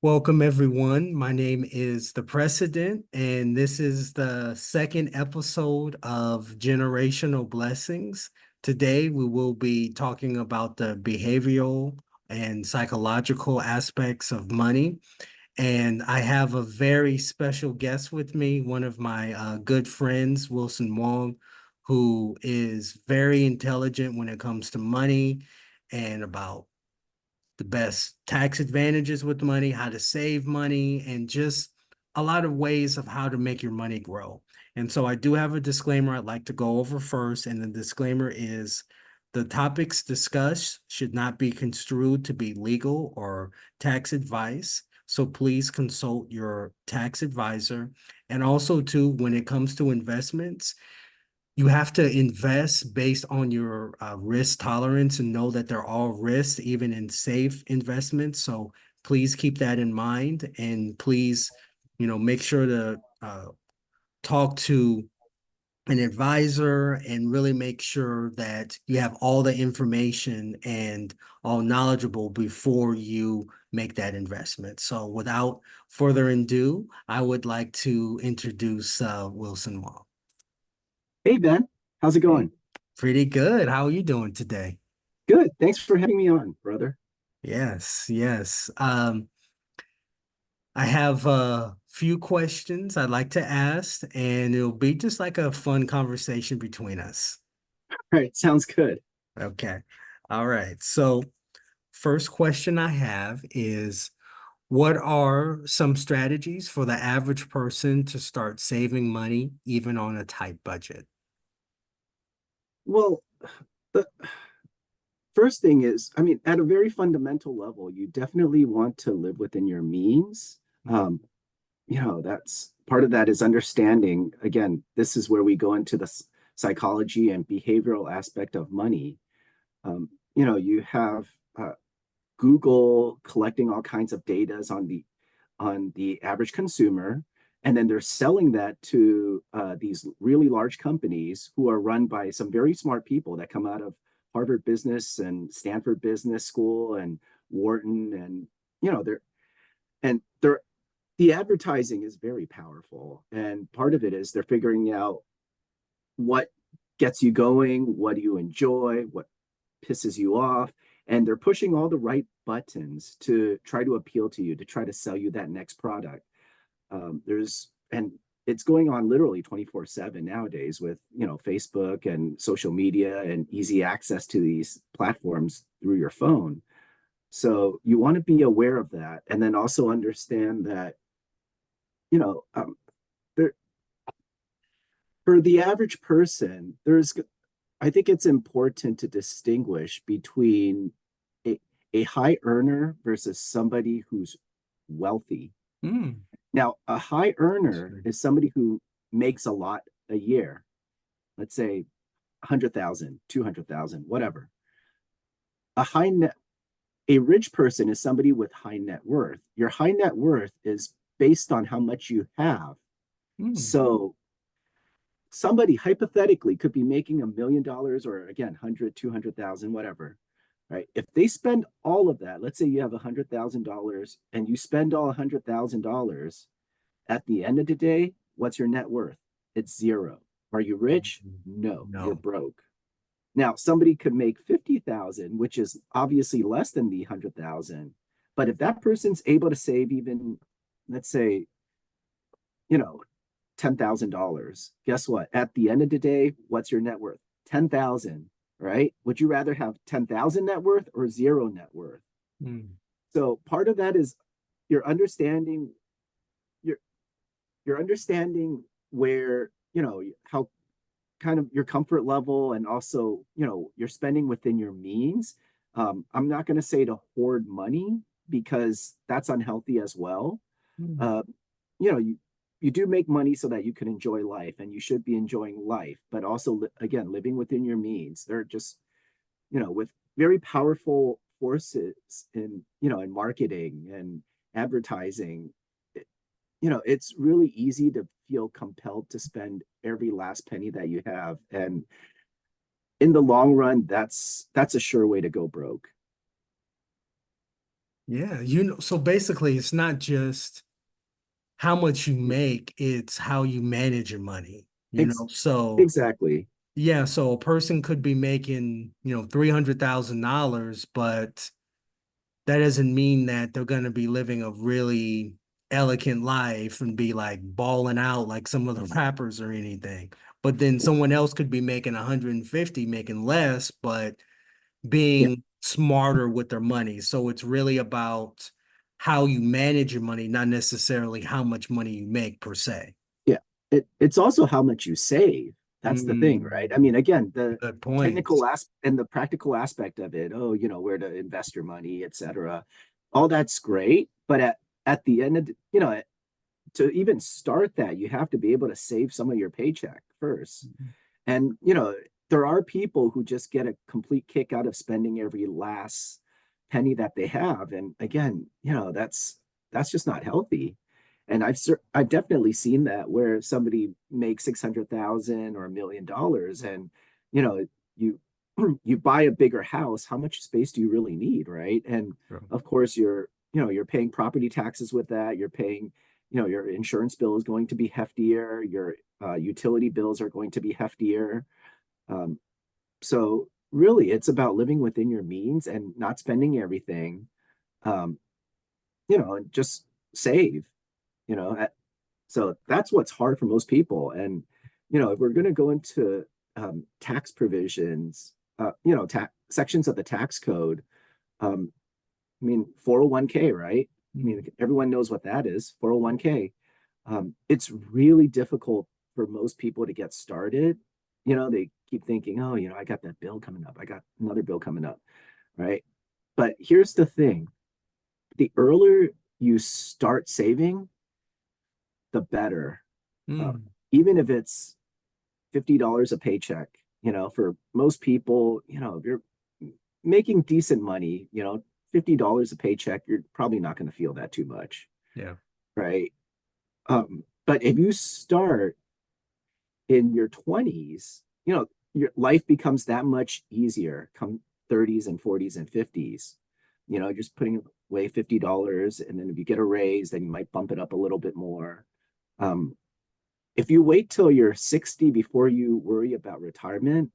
Welcome, everyone. My name is The President, and this is the second episode of Generational Blessings. Today, we will be talking about the behavioral and psychological aspects of money. And I have a very special guest with me, one of my good friends, Wilson Wong, who is very intelligent when it comes to money and about the best tax advantages with money, how to save money, and just a lot of ways of how to make your money grow. And so I do have a disclaimer I'd like to go over first. And the disclaimer is the topics discussed should not be construed to be legal or tax advice. So please consult your tax advisor. And also, too, when it comes to investments, you have to invest based on your risk tolerance and know that they're all risks, even in safe investments. So please keep that in mind, and please, make sure to talk to an advisor and really make sure that you have all the information and all knowledgeable before you make that investment. So without further ado, I would like to introduce Wilson Wong. Hey Ben, how's it Hey, going? pretty good. How are you doing today? Good. Thanks for having me on, brother. Yes, yes. I have a few questions I'd like to ask, and it'll be just like a fun conversation between us. All right, sounds good. Okay. All right. So, first question I have is, what are some strategies for the average person to start saving money even on a tight budget? Well, the first thing is, at a very fundamental level, you definitely want to live within your means. Mm, Um, that's part of that is understanding. Again, this is where we go into the psychology and behavioral aspect of money. You have uh, Google collecting all kinds of data on the average consumer, and then they're selling that to these really large companies who are run by some very smart people that come out of Harvard Business and Stanford Business School and Wharton, and they're and they're the advertising is very powerful, and part of it is they're figuring out what gets you going, what do you enjoy, what pisses you off, and they're pushing all the right buttons to try to appeal to you, to try to sell you that next product. And it's going on literally 24/7 nowadays with Facebook and social media and easy access to these platforms through your phone. So you want to be aware of that, and then also understand that you know um, there for the average person, there's I think it's important to distinguish between a, a high earner versus somebody who's wealthy. mm, Now, a high earner interesting. is somebody who makes a lot a year, let's say 100,000, 200,000, whatever. A high net, a rich person is somebody with high net worth. Your high net worth is based on how much you have. Mm, So somebody hypothetically could be making $1 million, or again 100, 200,000, whatever, right? If they spend all of that, let's say you have $100,000 and you spend all $100,000, at the end of the day, what's your net worth? It's zero. Are you rich? No, you're no. broke. Now somebody could make 50,000, which is obviously less than the 100,000, but if that person's able to save even, let's say, you know $10,000. Guess what? At the end of the day, what's your net worth? 10,000, right? Would you rather have 10,000 net worth or zero net worth? Mm. So part of that is your understanding your your understanding where, how kind of your comfort level, and also, you're spending within your means. I'm not going to say to hoard money because that's unhealthy as well. Mm. uh, you do make money so that you can enjoy life, and you should be enjoying life, but also again living within your means. They're just with very powerful forces in marketing and advertising. It's really easy to feel compelled to spend every last penny that you have, and in the long run, that's a sure way to go broke. Yeah, you know, so basically it's not just how much you make, it's how you manage your money, you Ex know? So exactly. yeah, so a person could be making, $300,000, but that doesn't mean that they're going to be living a really elegant life and be like balling out like some of the rappers or anything. But then someone else could be making 150, making less, but Yeah, being smarter with their money. So it's really about how you manage your money, not necessarily how much money you make per se. yeah. It's also how much you save. That's the thing, right? I Mm, mean, again, the good point. technical aspect and the practical aspect of it, oh, where to invest your money, etc. All that's great, but at the end of to even start that, you have to be able to save some of your paycheck first. And there are people who just get a complete kick out of spending every last penny that they have. And again, that's just not healthy. And I've definitely seen that where somebody makes 600,000 or $1 million, and you know you you buy a bigger house. How much space do you really need, right? And True. of course, you're paying property taxes with that. You're paying, your insurance bill is going to be heftier. Your utility bills are going to be heftier. Um, so really, it's about living within your means and not spending everything. Um, and just save. You know, so that's what's hard for most people. And if we're going to go into tax provisions, sections of the tax code, um, I mean, 401k, right? I Mm. mean, everyone knows what that is, 401k. It's really difficult for most people to get started. They keep thinking, oh, I got that bill coming up. I got another bill coming up, right? But here's the thing, the earlier you start saving, the better. Uh, Mm. Even if it's $50 a paycheck, for most people, if you're making decent money, $50 a paycheck, you're probably not going to feel that too much, Yeah. right? But if you start in your 20s, your life becomes that much easier come 30s and 40s and 50s. Just putting away $50, and then if you get a raise, then you might bump it up a little bit more. Um, if you wait till you're 60 before you worry about retirement,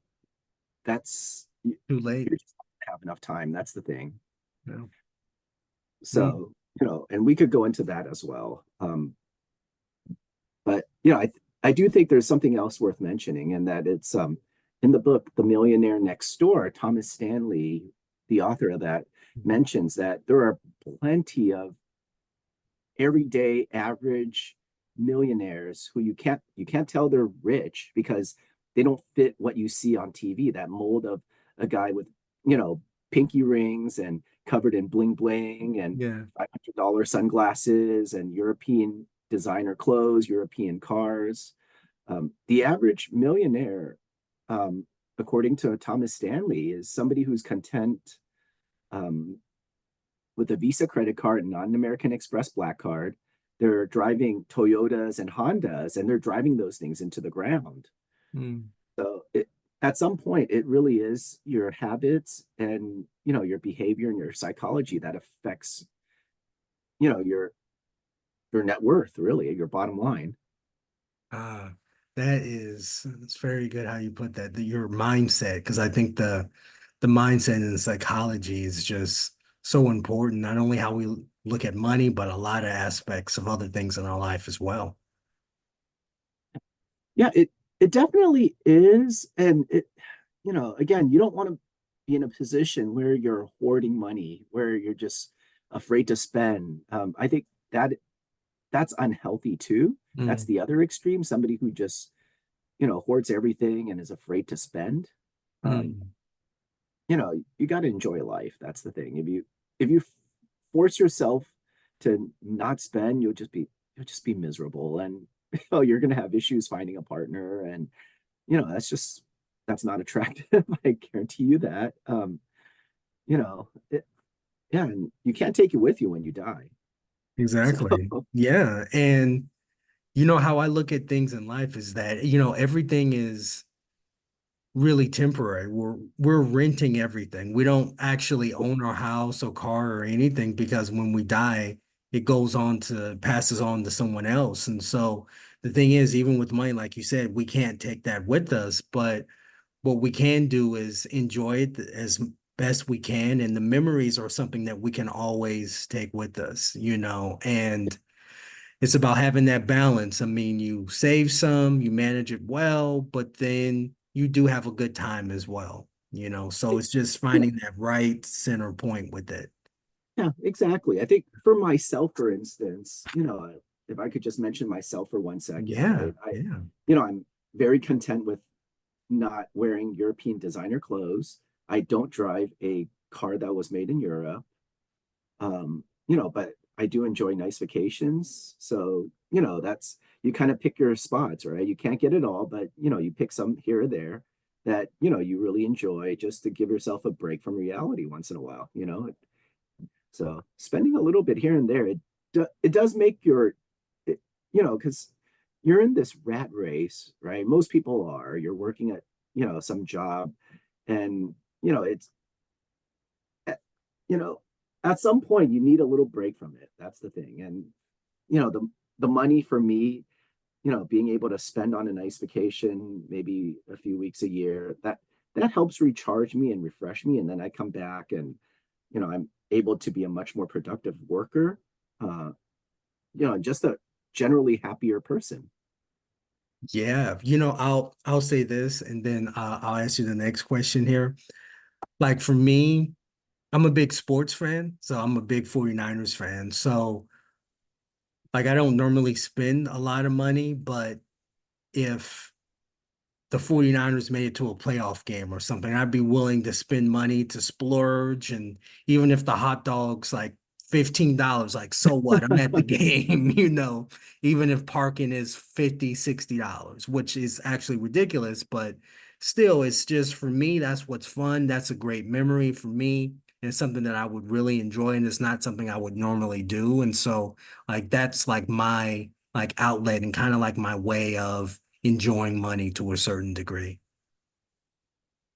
that's Too late. you're just not gonna have enough time. That's the thing. Yeah. Mm. So, and we could go into that as well. But I do think there's something else worth mentioning, and that it's in the book The Millionaire Next Door, Thomas Stanley, the author of that, mentions that there are plenty of everyday average millionaires who you can't tell they're rich because they don't fit what you see on TV, that mold of a guy with, you know, pinky rings and covered in bling bling and Yeah. $500 sunglasses and European designer clothes, European cars. The average millionaire, um, according to Thomas Stanley, is somebody who's content um, with a Visa credit card and not an American Express Black Card. They're driving Toyotas and Hondas, and they're driving those things into the ground. Mm. So at some point, it really is your habits and your behavior and your psychology that affects your net worth, really, your bottom line. Ah, that is, it's very good how you put that, your mindset, because I think the mindset and psychology is just so important, not only how we look at money, but a lot of aspects of other things in our life as well. Yeah, it definitely is, and again, you don't want to be in a position where you're hoarding money, where you're just afraid to spend. I think that's unhealthy too. That's Mm. the other extreme, somebody who just, hoards everything and is afraid to spend. Um, Mm. you got to enjoy life. That's the thing. If you force yourself to not spend, you'll just be miserable, and you're gonna have issues finding a partner, and that's not attractive. I guarantee you that. You know, it, yeah, and you can't take it with you when you die. So Exactly. Yeah. And you know how I look at things in life is that, everything is really temporary. We're renting everything. We don't actually own our house or car or anything because when we die, it goes on to passes on to someone else. And so the thing is, even with money, like you said, we can't take that with us, but what we can do is enjoy it as best we can. And the memories are something that we can always take with us, and it's about having that balance. I mean, you save some, you manage it well, but then you do have a good time as well. So it's just Yeah, finding that right center point with it. yeah, exactly. I think for myself, for instance, if I could just mention myself for 1 second, Yeah, right? yeah. I'm very content with not wearing European designer clothes. I don't drive a car that was made in Europe. But I do enjoy nice vacations. So, that's you kind of pick your spots, right? You can't get it all, but you pick some here or there that, you really enjoy just to give yourself a break from reality once in a while. So spending a little bit here and there, it does make because you're in this rat race, right? Most people are. You're working at, some job, and it's eh, you know, at some point you need a little break from it. That's the thing. And the money for me, being able to spend on a nice vacation, maybe a few weeks a year, that helps recharge me and refresh me. And then I come back and I'm able to be a much more productive worker, uh, just a generally happier person. Yeah, I'll say this and then I'll ask you the next question here. Like for me, I'm a big sports fan, so I'm a big 49ers fan. So like I don't normally spend a lot of money, but if the 49ers made it to a playoff game or something, I'd be willing to spend money to splurge. And even if the hot dog's like $15, like, so what? I'm at the game, even if parking is $50, $60, which is actually ridiculous, but still, it's just for me, that's what's fun. That's a great memory for me. And it's something that I would really enjoy, and it's not something I would normally do. And so, like, that's like my like outlet and kind of like my way of enjoying money to a certain degree.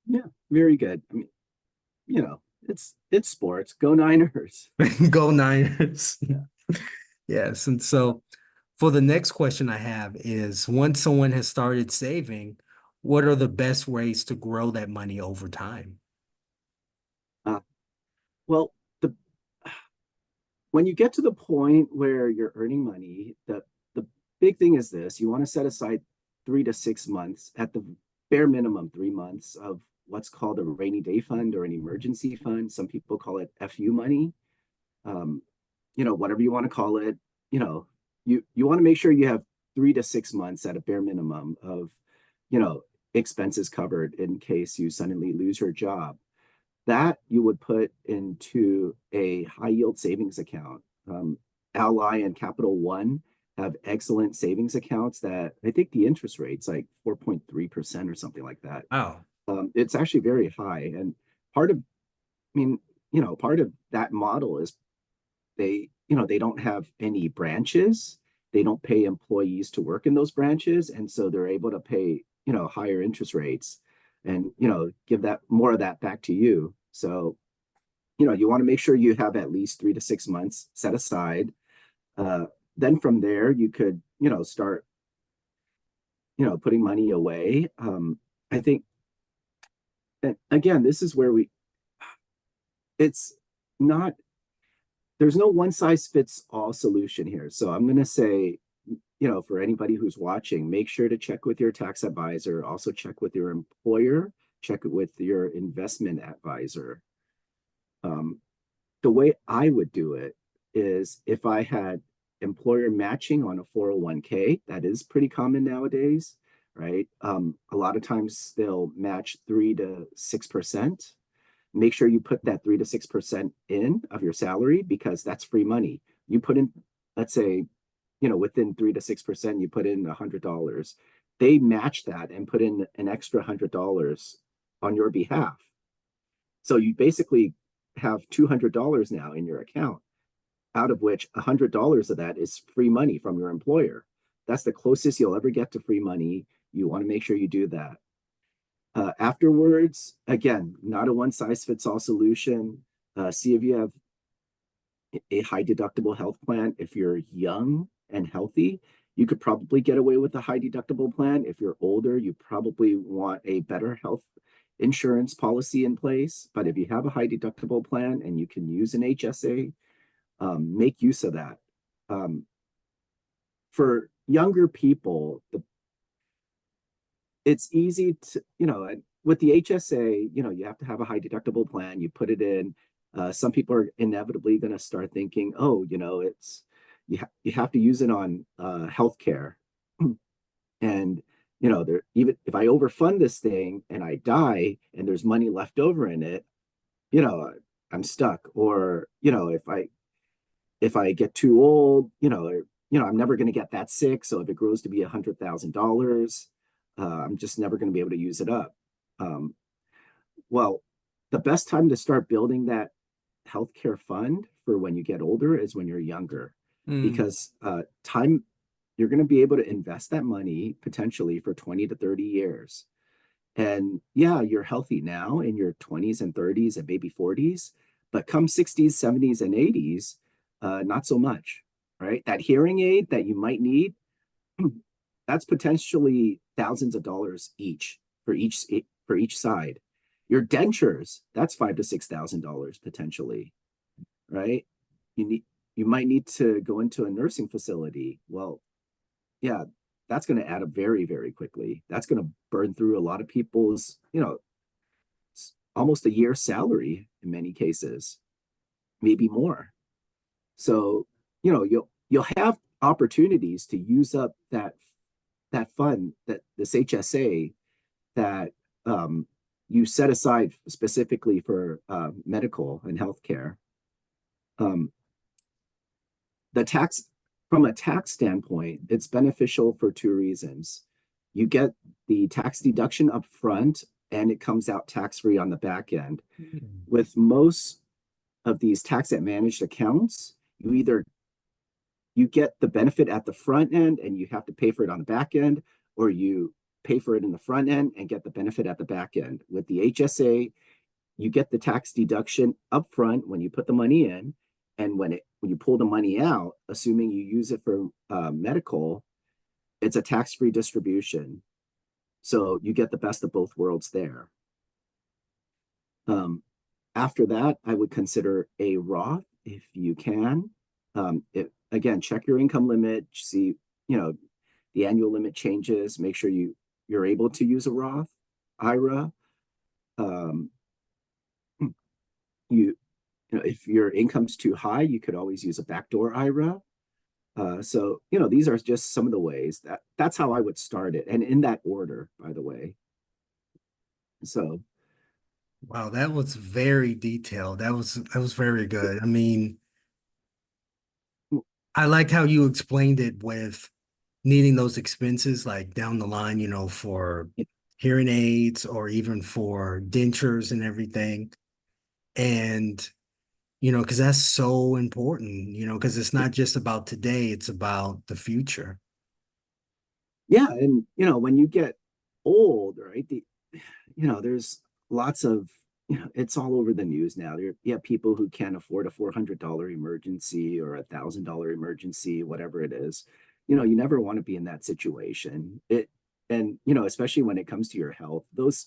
Yeah, very good. I mean, it's sports. Go Niners. Go Niners. Yeah. Yes. And so for the next question I have is once someone has started saving, what are the best ways to grow that money over time? Uh, well, the when you get to the point where you're earning money, the big thing is this: you want to set aside 3 to 6 months, at the bare minimum 3 months, of what's called a rainy day fund or an emergency fund. Some people call it FU money. Um, whatever you want to call it. You know, you want to make sure you have 3 to 6 months at a bare minimum of, you know, expenses covered in case you suddenly lose your job. That you would put into a high yield savings account. Ally and Capital One have excellent savings accounts that I think the interest rate's like 4.3% or something like that. Oh, It's actually very high. And part of, I mean, part of that model is they don't have any branches. They don't pay employees to work in those branches. And so they're able to pay, higher interest rates and, give that more of that back to you. So, you want to make sure you have at least 3 to 6 months set aside. Uh, then from there, you could, start, putting money away. I think, and again, this is where it's not, there's no one size fits all solution here. So I'm going to say, for anybody who's watching, make sure to check with your tax advisor, also check with your employer, check it with your investment advisor. Um, the way I would do it is if I had employer matching on a 401k, that is pretty common nowadays, right? A lot of times they'll match 3 to 6%. Make sure you put that 3 to 6% in of your salary because that's free money. You put in, let's say, within 3 to 6%, you put in $100. They match that and put in an extra $100 on your behalf. So you basically have $200 now in your account, out of which $100 of that is free money from your employer. That's the closest you'll ever get to free money. You want to make sure you do that. Afterwards, again, not a one size fits all solution. See if you have a high deductible health plan. If you're young and healthy, you could probably get away with a high deductible plan. If you're older, you probably want a better health insurance policy in place. But if you have a high deductible plan and you can use an HSA, make use of that. For younger people, it's easy to, with the HSA, you have to have a high deductible plan. You put it in. Some people are inevitably going to start thinking, oh, it's you have to use it on healthcare, and there, even if I overfund this thing and I die and there's money left over in it, you know, I'm stuck. Or if I get too old, I'm never going to get that sick. So if it grows to be $100,000, I'm just never going to be able to use it up. Um, well, the best time to start building that healthcare fund for when you get older is when you're younger, Mm, because time you're going to be able to invest that money potentially for 20 to 30 years. And yeah, you're healthy now in your 20s and 30s and maybe 40s, but come 60s, 70s, and 80s, not so much, right? That hearing aid that you might need, that's potentially thousands of dollars each for each side. Your dentures, that's $5,000 to $6,000 potentially, right? You need you might need to go into a nursing facility. Well, yeah, that's going to add up very, very quickly. That's going to burn through a lot of people's, almost a year's salary in many cases, maybe more. So, you'll have opportunities to use up that fund, that this HSA that you set aside specifically for medical and healthcare. Um, the tax From a tax standpoint, it's beneficial for two reasons. You get the tax deduction up front and it comes out tax free on the back end. mm, With most of these tax managed accounts, you get the benefit at the front end and you have to pay for it on the back end, or you pay for it in the front end and get the benefit at the back end. With the HSA, you get the tax deduction up front when you put the money in, and when you pull the money out, assuming you use it for medical, it's a tax-free distribution. So you get the best of both worlds there. Um, After that, I would consider a Roth if you can. Again, check your income limit, see, the annual limit changes, make sure you're able to use a Roth IRA. Um, you, if your income's too high, you could always use a backdoor IRA. So, these are just some of the ways that's how I would start it, and in that order, by the way. So, wow, that was very detailed. That was very good. I mean, I liked how you explained it with needing those expenses like down the line, for hearing aids or even for dentures and everything. And, because that's so important, because it's not just about today, it's about the future. yeah, and when you get old, right? There's lots of, it's all over the news now. You have people who can't afford a $400 emergency or $1,000 emergency, whatever it is. You never want to be in that situation. And especially when it comes to your health, those,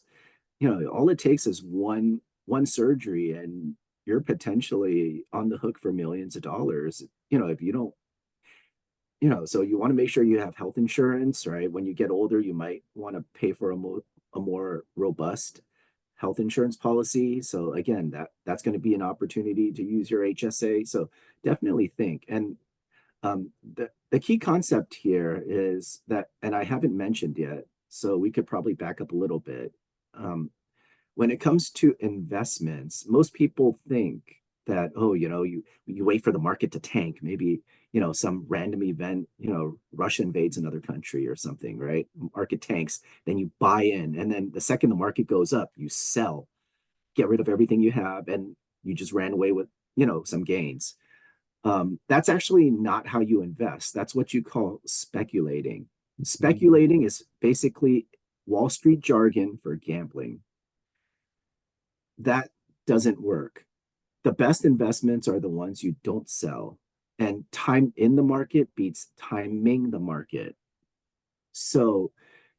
all it takes is one surgery, and you're potentially on the hook for millions of dollars. If you don't, so you want to make sure you have health insurance, right? When you get older, you might want to pay for a more robust health insurance policy. So again, that's going to be an opportunity to use your HSA. So definitely think. And the key concept here is that, and I haven't mentioned yet, so we could probably back up a little bit. When it comes to investments, most people think that, oh, you wait for the market to tank, maybe, some random event, Russia invades another country or something, right? Market tanks, then you buy in, and then the second the market goes up, you sell, get rid of everything you have, and you just ran away with, some gains. That's actually not how you invest. That's what you call speculating. Mhm. Speculating is basically Wall Street jargon for gambling. That doesn't work. The best investments are the ones you don't sell. And time in the market beats timing the market. So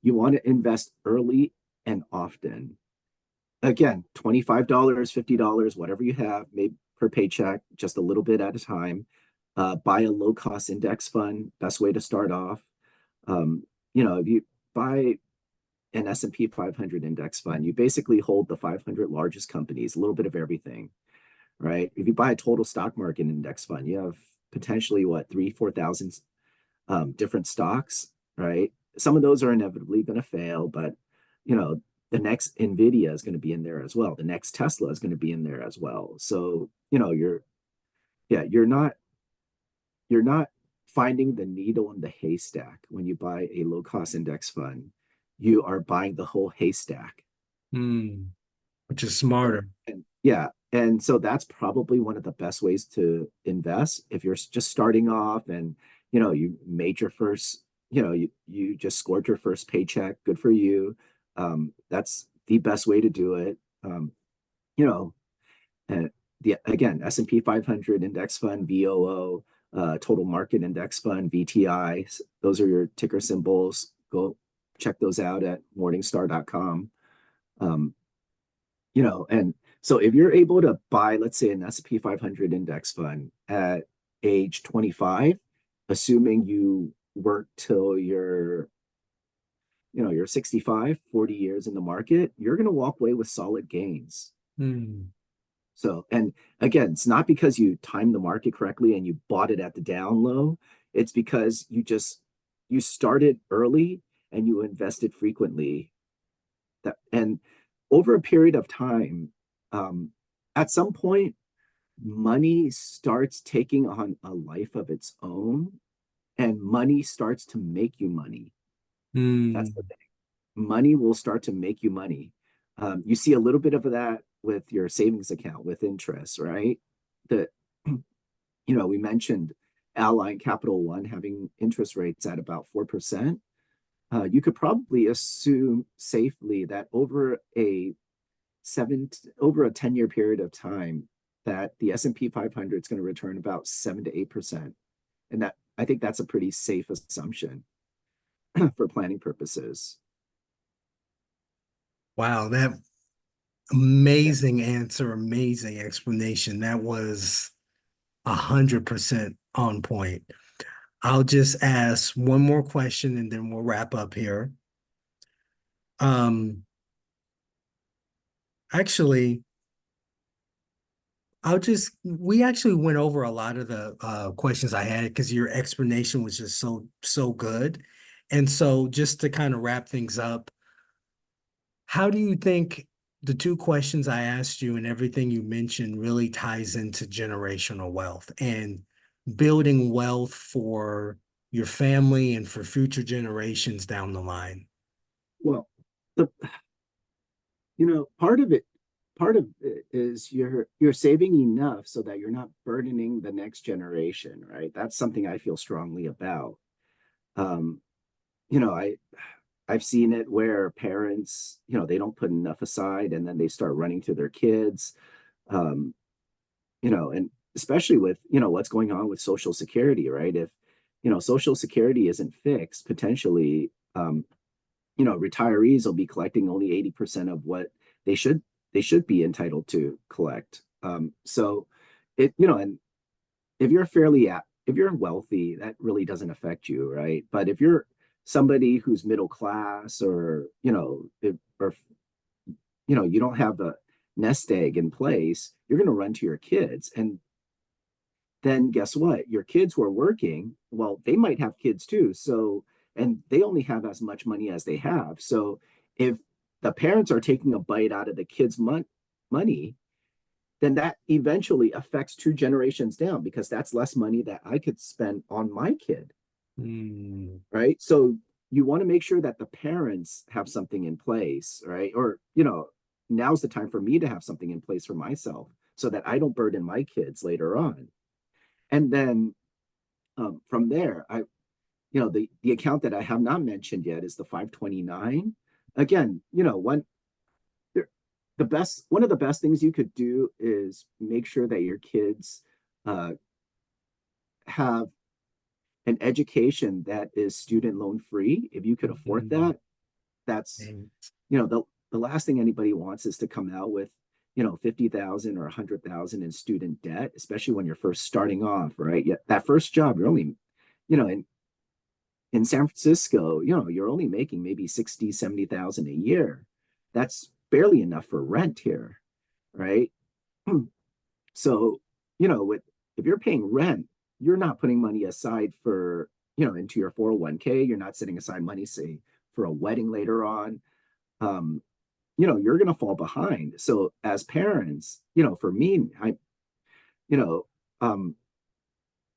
you want to invest early and often. Again, $25, $50, whatever you have, maybe per paycheck, just a little bit at a time. Buy a low cost index fund, best way to start off. If you buy an S&P 500 index fund, you basically hold the 500 largest companies, a little bit of everything, right? If you buy a total stock market index fund, you have potentially what, 4,000 different stocks, right? Some of those are inevitably going to fail, but you know, the next Nvidia is going to be in there as well. The next Tesla is going to be in there as well. So, you're not finding the needle in the haystack when you buy a low cost index fund. You are buying the whole haystack. Hmm. Which is So, smarter. and yeah, and so that's probably one of the best ways to invest if you're just starting off and you made your first, you just scored your first paycheck. Good for you. That's the best way to do it. You know, and the again, S&P 500 index fund, VOO, total market index fund, VTI. Those are your ticker symbols. Go check those out at morningstar.com. Um, and so if you're able to buy, let's say, an S&P 500 index fund at age 25, assuming you work till you're 65, 40 years in the market, you're going to walk away with solid gains. Hmm. So, and again, it's not because you timed the market correctly and you bought it at the down low. It's because you started early and you invested frequently. And over a period of time, um, at some point, money starts taking on a life of its own, and money starts to make you money. That's the Hmm. thing. Money will start to make you money. You see a little bit of that with your savings account with interest, right? That we mentioned Ally Capital One having interest rates at about 4%. You could probably assume safely that over a 10-year period of time, that the S&P 500 is going to return about 7 to 8%. And that, I think that's a pretty safe assumption for planning purposes. Wow, that Yeah. amazing answer, amazing explanation. That was 100% on point. I'll just ask one more question and then we'll wrap up here. Um, actually, we actually went over a lot of the questions I had because your explanation was just so good. And so just to kind of wrap things up, how do you think the two questions I asked you and everything you mentioned really ties into generational wealth and building wealth for your family and for future generations down the line? Well, the part of it is you're saving enough so that you're not burdening the next generation, right? That's something I feel strongly about. Um, you know, I I've seen it where parents, they don't put enough aside and then they start running to their kids. Um, and especially with, what's going on with Social Security, right? If, Social Security isn't fixed, potentially, retirees will be collecting only 80% of what they should they should be entitled to collect. So and if you're wealthy, that really doesn't affect you, right? But if you're somebody who's middle class, or you don't have a nest egg in place, you're going to run to your kids. And then guess what? Your kids who are working, well, they might have kids too. So, and they only have as much money as they have. So if the parents are taking a bite out of the kids' money, then that eventually affects two generations down, because that's less money that I could spend on my kid, Hmm. right? So you want to make sure that the parents have something in place, right? Or, now's the time for me to have something in place for myself so that I don't burden my kids later on. And then from there, the account that I have not mentioned yet is the 529. again, there- one of the best things you could do is make sure that your kids uh, have an education that is student loan free. If you could afford Mhm. that, that's, And the last thing anybody wants is to come out with, 50,000 or 100,000 in student debt, especially when you're first starting off, right? Yeah, that first job, you're only, in San Francisco, you're only making maybe 60, 70,000 a year. That's barely enough for rent here, right? So, with if you're paying rent, you're not putting money aside for, into your 401k. You're not setting aside money, say, for a wedding later on. Um, you're gonna fall behind. So as parents, for me, you know, um,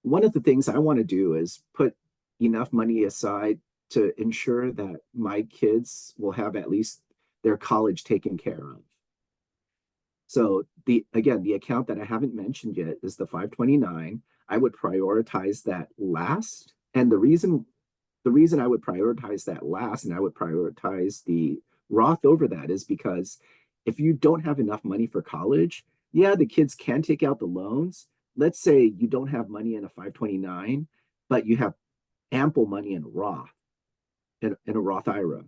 one of the things I want to do is put enough money aside to ensure that my kids will have at least their college taken care of. So the account that I haven't mentioned yet is the 529. I would prioritize that last. And the reason I would prioritize that last and I would prioritize the Roth over that is because if you don't have enough money for college, yeah, the kids can take out the loans. Let's say you don't have money in a 529, but you have ample money in Roth, in a Roth IRA.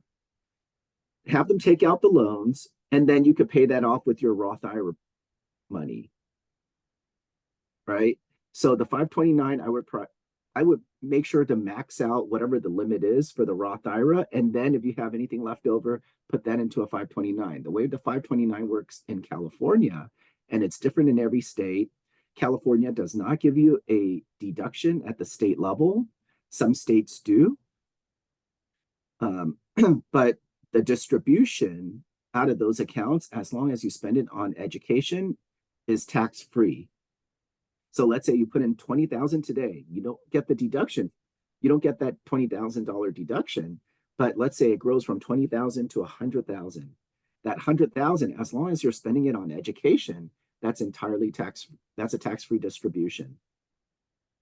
Have them take out the loans, and then you could pay that off with your Roth IRA money, right? So the 529, I would make sure to max out whatever the limit is for the Roth IRA, and then if you have anything left over, put that into a 529. The way the 529 works in California, and it's different in every state. California does not give you a deduction at the state level. Some states do, but the distribution out of those accounts, as long as you spend it on education, is tax free. So let's say you put in 20,000 today, you don't get the deduction. You don't get that $20,000 deduction, but let's say it grows from 20,000 to 100,000. That 100,000, as long as you're spending it on education, that's entirely that's a tax-free distribution.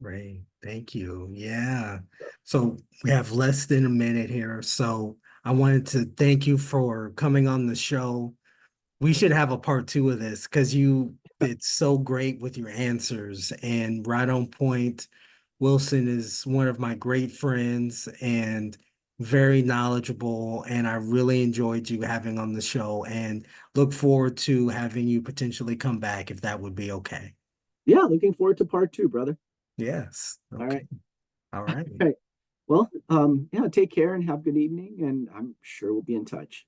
Great. Thank you. Yeah. So we have less than a minute here. So I wanted to thank you for coming on the show. We should have a part two of this because you did so great with your answers and right on point. Wilson is one of my great friends and very knowledgeable, and I really enjoyed you having on the show and look forward to having you potentially come back if that would be okay. Yeah, looking forward to part two, brother. Yes. All Okay. right. All right. Okay. Well, yeah, take care and have a good evening, and I'm sure we'll be in touch.